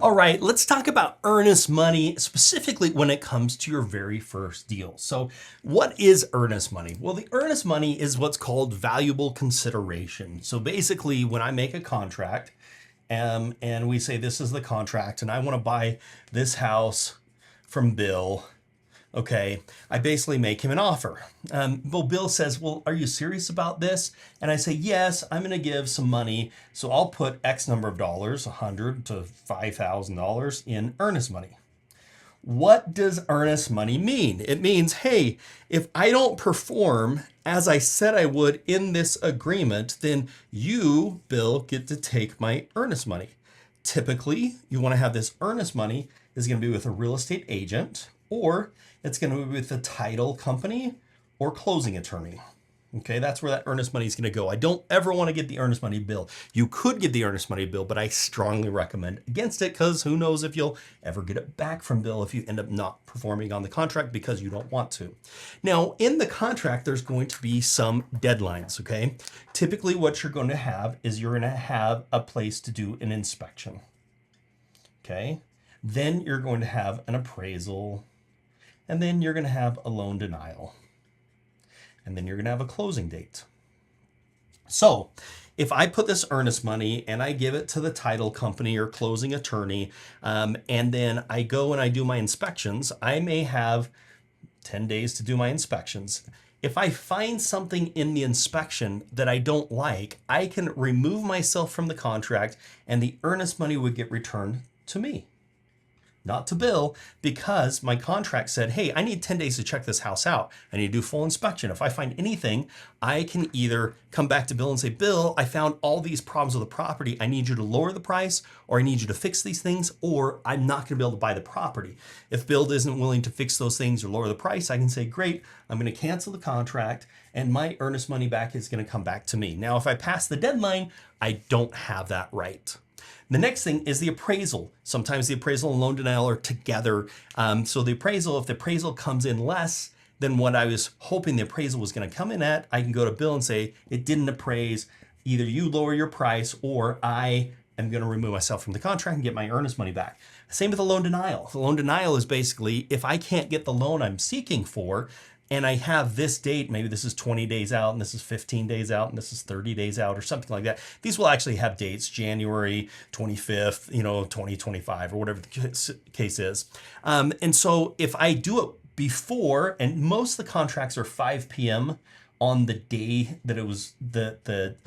All right, let's talk about earnest money, specifically when it comes to your very first deal. So what is earnest money? Well, the earnest money is what's called valuable consideration. So basically when I make a contract and we say this is the contract and I want to buy this house from Bill, okay, I basically make him an offer. Well, Bill says, well, are you serious about this? And I say, yes, I'm going to give some money. So I'll put X number of dollars, $100 to $5,000 in earnest money. What does earnest money mean? It means, hey, if I don't perform as I said I would in this agreement, then you, Bill, get to take my earnest money. Typically, you want to have this earnest money is going to be with a real estate agent, or it's going to be with a title company or closing attorney. Okay, that's where that earnest money is going to go. I don't ever want to get the earnest money bill. You could get the earnest money bill, but I strongly recommend against it because who knows if you'll ever get it back from Bill if you end up not performing on the contract because you don't want to. Now, in the contract, there's going to be some deadlines, okay? Typically, what you're going to have is you're going to have a place to do an inspection, okay? Then you're going to have an appraisal, and then you're going to have a loan denial. And then you're going to have a closing date. So if I put this earnest money and I give it to the title company or closing attorney, and then I go and I do my inspections, I may have 10 days to do my inspections. If I find something in the inspection that I don't like, I can remove myself from the contract and the earnest money would get returned to me, not to Bill, because my contract said, hey, I need 10 days to check this house out. I need to do full inspection. If I find anything, I can either come back to Bill and say, Bill, I found all these problems with the property. I need you to lower the price, or I need you to fix these things, or I'm not going to be able to buy the property. If Bill isn't willing to fix those things or lower the price, I can say, great, I'm going to cancel the contract and my earnest money back is going to come back to me. Now, if I pass the deadline, I don't have that right. The next thing is the appraisal. Sometimes the appraisal and loan denial are together. So the appraisal, if the appraisal comes in less than what I was hoping the appraisal was going to come in at, I can go to Bill and say, it didn't appraise. Either you lower your price or I am going to remove myself from the contract and get my earnest money back. Same with the loan denial. The loan denial is basically if I can't get the loan I'm seeking for, and I have this date, maybe this is 20 days out, and this is 15 days out, and this is 30 days out, or something like that. These will actually have dates, January 25th, 2025, or whatever the case is. And so if I do it before, and most of the contracts are 5 p.m. on the day that it was the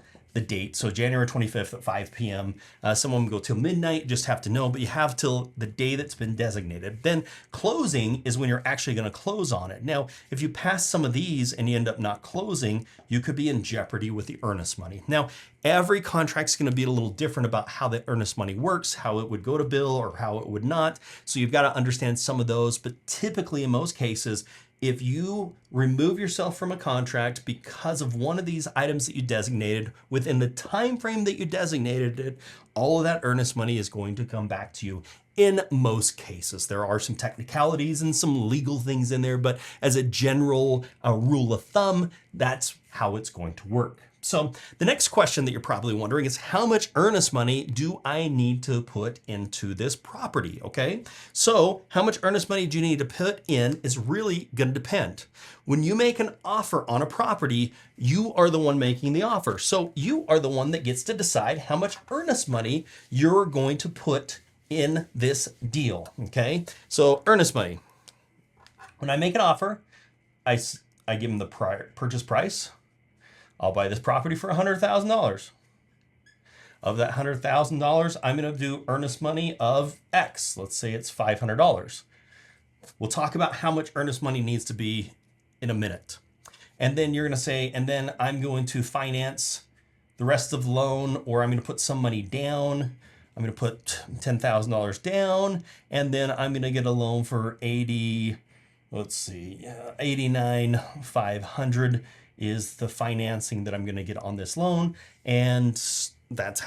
date. So January 25th at 5 p.m. Some of them go till midnight, just have to know, but you have till the day that's been designated. Then closing is when you're actually going to close on it. Now, if you pass some of these and you end up not closing, you could be in jeopardy with the earnest money. Now, every contract's going to be a little different about how the earnest money works, how it would go to Bill or how it would not. So you've got to understand some of those, but typically in most cases, if you remove yourself from a contract because of one of these items that you designated within the time frame that you designated it, all of that earnest money is going to come back to you in most cases. There are some technicalities and some legal things in there, but as a general rule of thumb, that's how it's going to work. So the next question that you're probably wondering is how much earnest money do I need to put into this property, okay? So how much earnest money do you need to put in is really going to depend. When you make an offer on a property, you are the one making the offer. So you are the one that gets to decide how much earnest money you're going to put in this deal, okay? So earnest money. When I make an offer, I give them the purchase price. I'll buy this property for $100,000. Of that $100,000, I'm going to do earnest money of X. Let's say it's $500. We'll talk about how much earnest money needs to be in a minute. And then you're going to say, and then I'm going to finance the rest of the loan, or I'm going to put some money down. I'm going to put $10,000 down, and then I'm going to get a loan for 89,500 is the financing that I'm going to get on this loan. And that's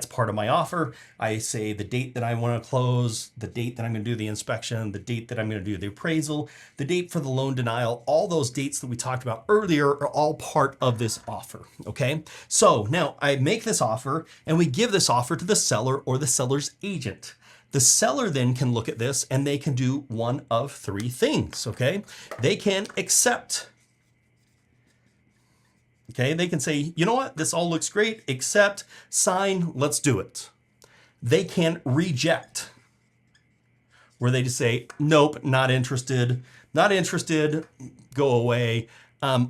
part of my offer. I say the date that I want to close, the date that I'm going to do the inspection, the date that I'm going to do the appraisal, the date for the loan denial, all those dates that we talked about earlier are all part of this offer. Okay. So now I make this offer and we give this offer to the seller or the seller's agent. The seller then can look at this and they can do one of three things, okay? They can accept. Okay, they can say, you know what, this all looks great, accept, sign, let's do it. They can reject, where they just say, nope, not interested, go away,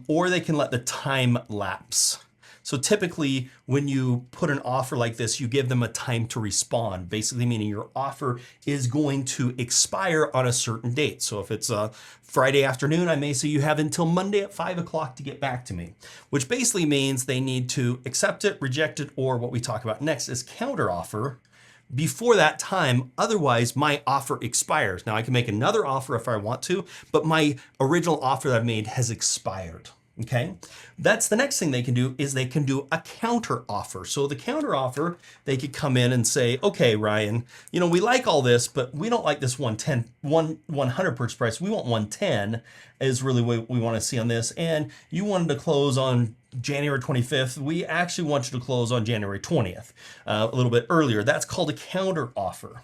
or they can let the time lapse. So typically when you put an offer like this, you give them a time to respond, basically meaning your offer is going to expire on a certain date. So if it's a Friday afternoon, I may say you have until Monday at 5 o'clock to get back to me, which basically means they need to accept it, reject it, or what we talk about next is counteroffer before that time. Otherwise, my offer expires. Now I can make another offer if I want to, but my original offer that I've made has expired. Okay, that's the next thing they can do is they can do a counter offer. So the counter offer, they could come in and say, okay, Ryan, you know, we like all this, but we don't like this 100 purchase price. We want 110 is really what we want to see on this. And you wanted to close on January 25th. We actually want you to close on January 20th, a little bit earlier. That's called a counter offer.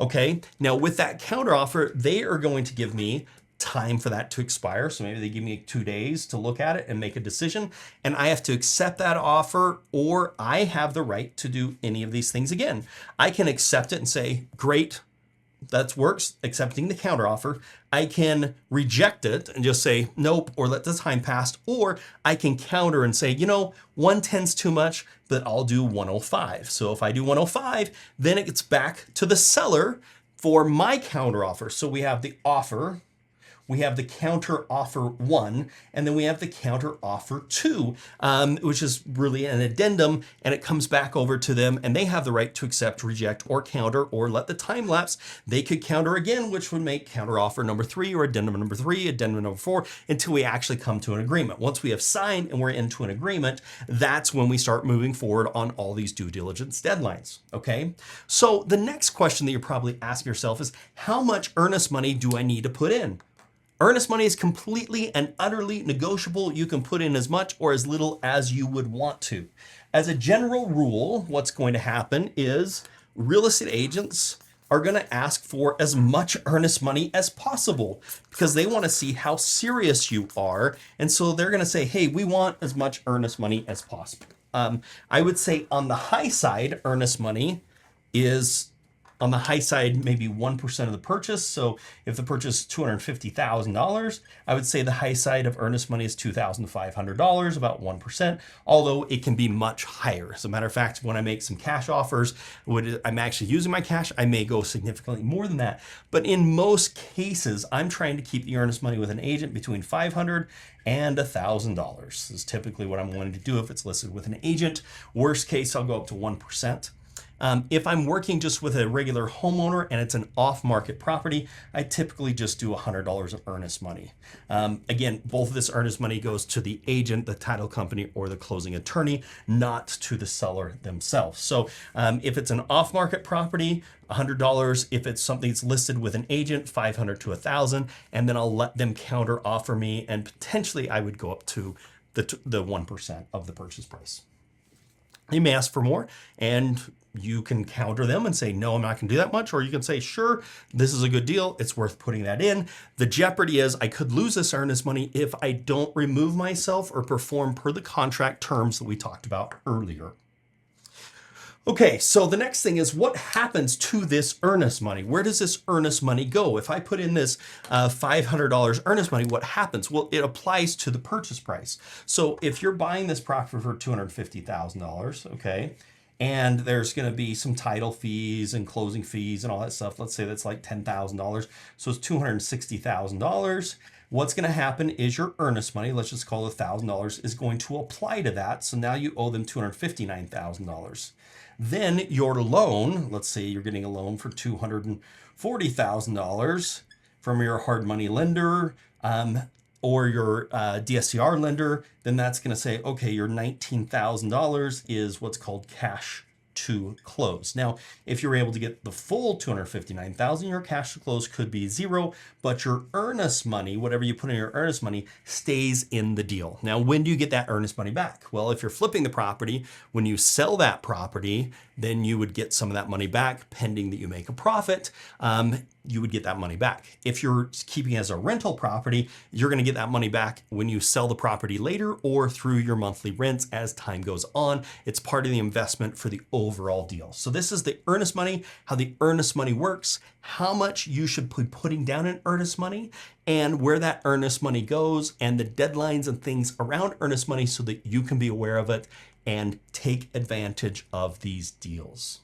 Okay, now with that counter offer, they are going to give me time for that to expire. So maybe they give me 2 days to look at it and make a decision, and I have to accept that offer, or I have the right to do any of these things again. I can accept it and say, great, that works, accepting the counter offer. I can reject it and just say nope, or let the time pass, or I can counter and say, you know, 110's too much, but I'll do 105. So if I do 105, then it gets back to the seller for my counter offer. So we have the offer, we have the counter offer 1, and then we have the counter offer 2, which is really an addendum, and it comes back over to them, and they have the right to accept, reject, or counter, or let the time lapse. They could counter again, which would make counter offer number 3 or addendum number 3, addendum number 4, until we actually come to an agreement. Once we have signed and we're into an agreement, that's when we start moving forward on all these due diligence deadlines, okay? So the next question that you're probably asking yourself is, how much earnest money do I need to put in? Earnest money is completely and utterly negotiable. You can put in as much or as little as you would want to. As a general rule, what's going to happen is real estate agents are going to ask for as much earnest money as possible because they want to see how serious you are. And so they're going to say, hey, we want as much earnest money as possible. I would say on the high side, earnest money is on the high side, maybe 1% of the purchase. So if the purchase is $250,000, I would say the high side of earnest money is $2,500, about 1%, although it can be much higher. As a matter of fact, when I make some cash offers, when I'm actually using my cash, I may go significantly more than that. But in most cases, I'm trying to keep the earnest money with an agent between $500 and $1,000. This is typically what I'm wanting to do if it's listed with an agent. Worst case, I'll go up to 1%. If I'm working just with a regular homeowner and it's an off-market property, I typically just do $100 of earnest money. Again, both of this earnest money goes to the agent, the title company, or the closing attorney, not to the seller themselves. So if it's an off-market property, $100. If it's something that's listed with an agent, $500 to $1,000, and then I'll let them counter offer me, and potentially I would go up to the 1% of the purchase price. You may ask for more, and you can counter them and say, no, I'm not going to do that much. Or you can say, sure, this is a good deal. It's worth putting that in. The jeopardy is I could lose this earnest money if I don't remove myself or perform per the contract terms that we talked about earlier. Okay, so the next thing is what happens to this earnest money? Where does this earnest money go? If I put in this $500 earnest money, what happens? Well, it applies to the purchase price. So if you're buying this property for $250,000, okay, and there's going to be some title fees and closing fees and all that stuff. Let's say that's like $10,000. So it's $260,000. What's going to happen is your earnest money, let's just call it $1,000, is going to apply to that. So now you owe them $259,000. Then your loan, let's say you're getting a loan for $240,000 from your hard money lender, or your DSCR lender, then that's going to say, okay, your $19,000 is what's called cash to close. Now, if you're able to get the full $259,000, your cash to close could be zero, but your earnest money, whatever you put in your earnest money, stays in the deal. Now, when do you get that earnest money back? Well, if you're flipping the property, when you sell that property, then you would get some of that money back. Pending that you make a profit, you would get that money back. If you're keeping it as a rental property, you're going to get that money back when you sell the property later or through your monthly rents as time goes on. It's part of the investment for the overall deal. So this is the earnest money, how the earnest money works, how much you should be putting down in earnest money, and where that earnest money goes, and the deadlines and things around earnest money so that you can be aware of it and take advantage of these deals.